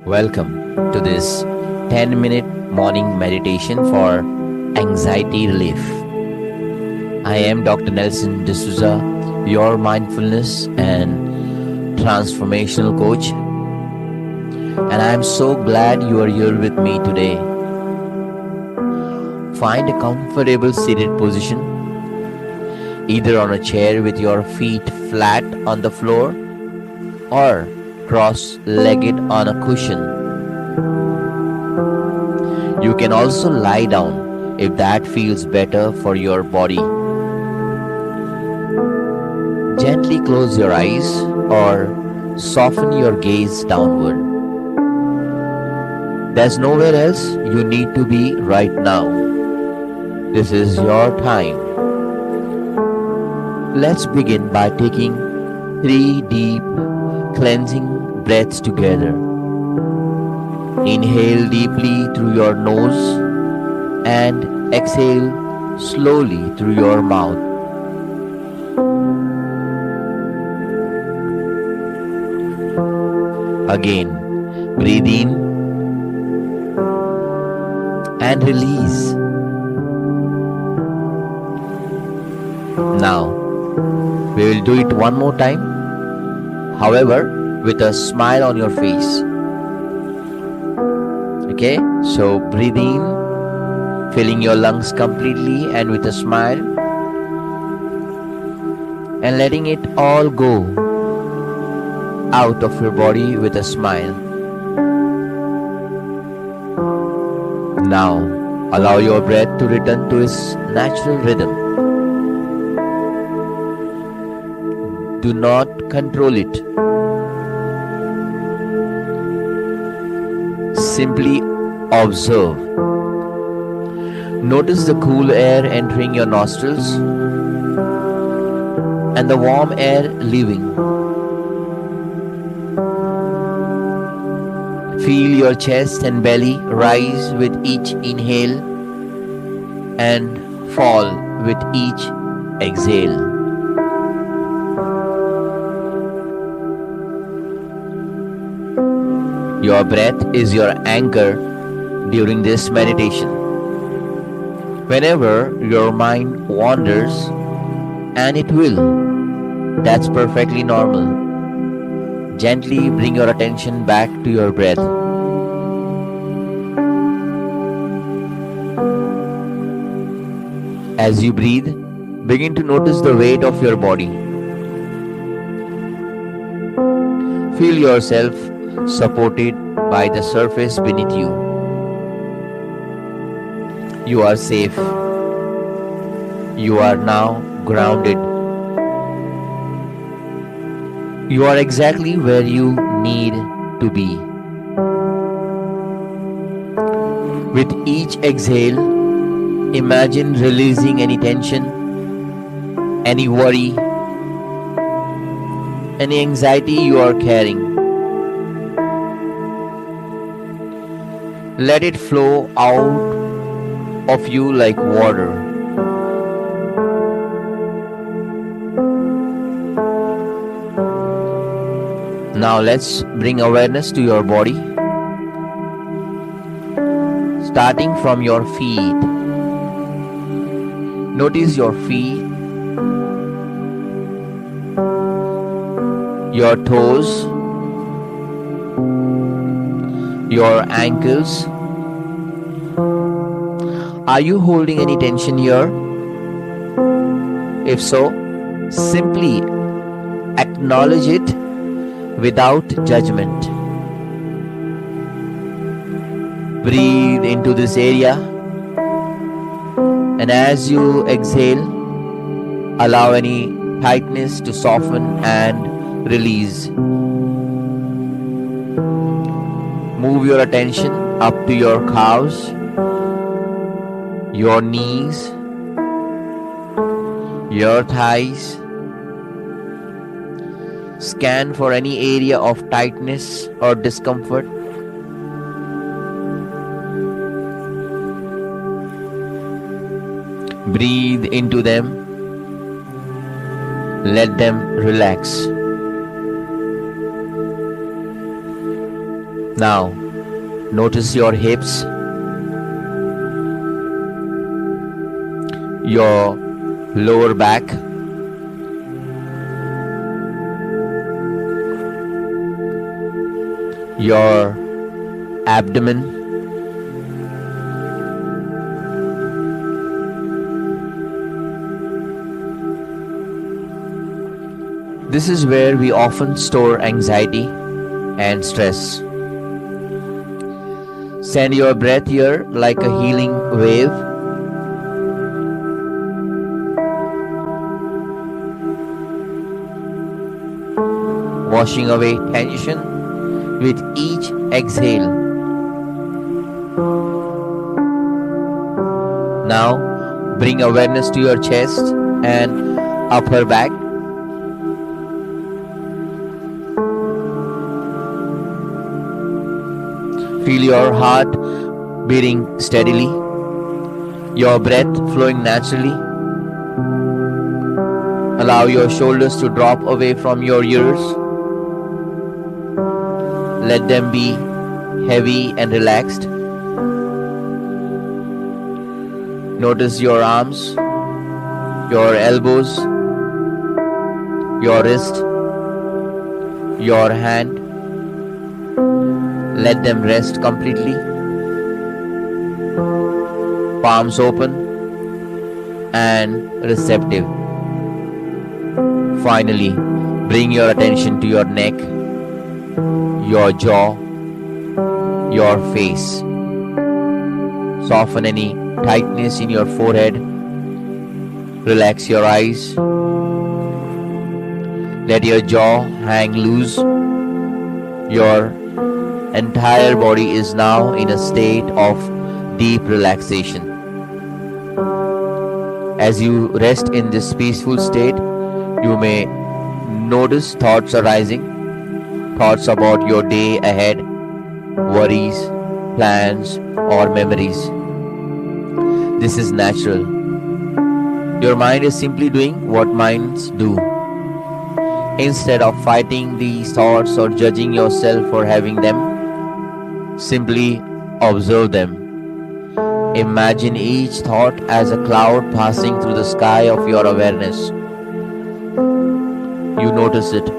Welcome to this 10-minute morning meditation for anxiety relief. I am Dr. J Dsouza, your mindfulness and transformational coach, and I am so glad you are here with me today. Find a comfortable seated position, either on a chair with your feet flat on the floor or cross-legged on a cushion. You can also lie down if that feels better for your body. Gently close your eyes or soften your gaze downward. There's nowhere else you need to be right now. This is your time. Let's begin by taking 3 deep cleansing breaths together. Inhale deeply through your nose and exhale slowly through your mouth. Again, breathe in and release. Now, we will do it one more time, however, with a smile on your face. Okay, so breathe in, filling your lungs completely and with a smile, and letting it all go out of your body with a smile. Now, allow your breath to return to its natural rhythm. Do not control it. Simply observe. Notice the cool air entering your nostrils and the warm air leaving. Feel your chest and belly rise with each inhale and fall with each exhale. Your breath is your anchor during this meditation. Whenever your mind wanders, and it will, that's perfectly normal. Gently bring your attention back to your breath. As you breathe, begin to notice the weight of your body. Feel yourself supported by the surface beneath you. You are safe. You are now grounded. You are exactly where you need to be. With each exhale, imagine releasing any tension, any worry, any anxiety you are carrying. Let it flow out of you like water. Now let's bring awareness to your body, starting from your feet. Notice your feet, your toes, your ankles. Are you holding any tension here? If so, simply acknowledge it without judgment. Breathe into this area, and as you exhale, allow any tightness to soften and release. Move your attention up to your calves, your knees, your thighs. Scan for any area of tightness or discomfort. Breathe into them. Let them relax. Now, notice your hips, your lower back, your abdomen, this is where we often store anxiety and stress. Send your breath here like a healing wave. Washing away tension with each exhale. Now, bring awareness to your chest and upper back. Feel your heart beating steadily, your breath flowing naturally. Allow your shoulders to drop away from your ears. Let them be heavy and relaxed. Notice your arms, your elbows, your wrist, your hand. Let them rest completely. Palms open and receptive. Finally, bring your attention to your neck, your jaw, your face. Soften any tightness in your forehead. Relax your eyes. Let your jaw hang loose. Your entire body is now in a state of deep relaxation. As you rest in this peaceful state, you may notice thoughts arising, thoughts about your day ahead, worries, plans, or memories. This is natural. Your mind is simply doing what minds do. Instead of fighting these thoughts or judging yourself for having them, simply observe them. Imagine each thought as a cloud passing through the sky of your awareness. You notice it,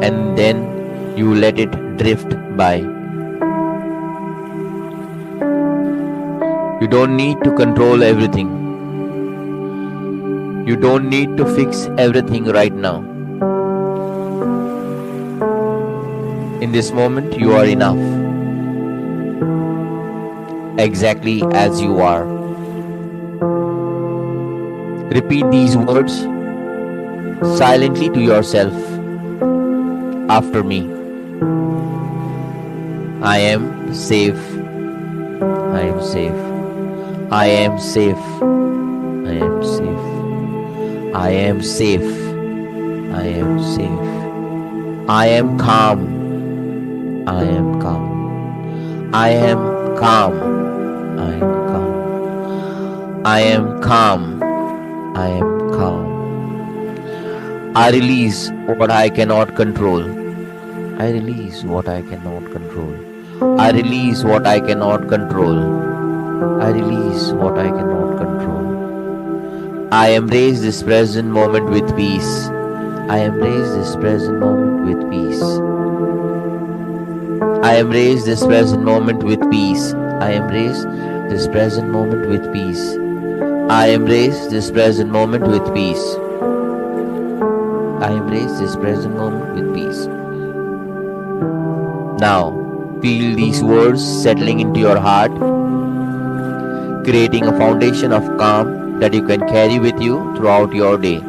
and then you let it drift by. You don't need to control everything. You don't need to fix everything right now. In this moment, you are enough, exactly as you are. Repeat these words silently to yourself after me. I am safe. I am safe. I am safe. I am safe. I am safe. I am safe. I am calm. I am calm. I am calm. I am calm. I am calm. I am calm. I release what I cannot control. I release what I cannot control. I release what I cannot control. I release what I cannot control. I embrace this present moment with peace. I embrace this present moment with peace. I embrace this present moment with peace. I embrace this present moment with peace. I embrace this present moment with peace. I embrace this present moment with peace. Now, feel these words settling into your heart, creating a foundation of calm that you can carry with you throughout your day.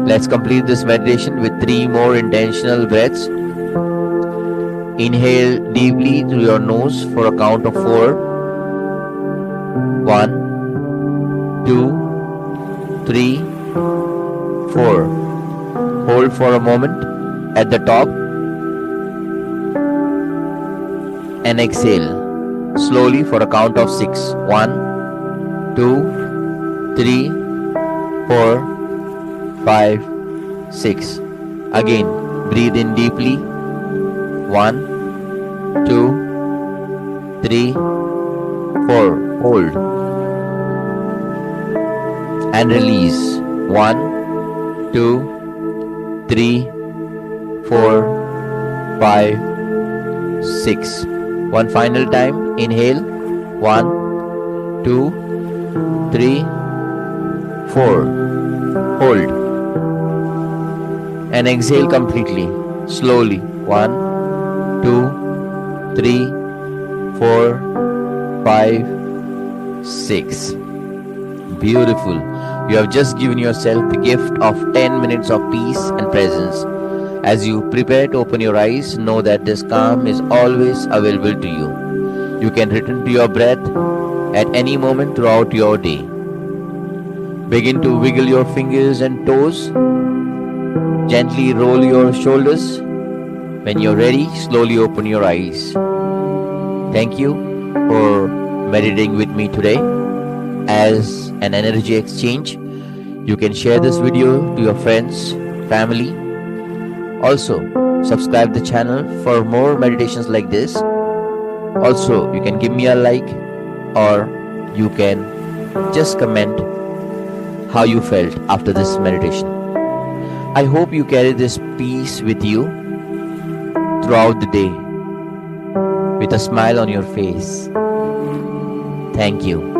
Let's complete this meditation with 3 more intentional breaths. Inhale deeply through your nose for a count of 4. 1, 2, 3, 4. Hold for a moment at the top and exhale slowly for a count of 6. 1, 2, 3, 4, 5, 6. Again, breathe in deeply. 1, 2, 3, 4. Hold and release. 1, 2, 3, 4, 5, 6. One final time. Inhale. 1, 2, 3, 4. Hold and exhale completely. Slowly. 1, 2, 3, 4, 5, 6. Beautiful. You have just given yourself the gift of 10 minutes of peace and presence. As you prepare to open your eyes, know that this calm is always available to you. You can return to your breath at any moment throughout your day. Begin to wiggle your fingers and toes. Gently roll your shoulders. When you're ready, slowly open your eyes. Thank you for meditating with me today. As an energy exchange, you can share this video to your friends, family. Also, subscribe the channel for more meditations like this. Also, you can give me a like, or you can just comment how you felt after this meditation. I hope you carry this peace with you throughout the day with a smile on your face. Thank you.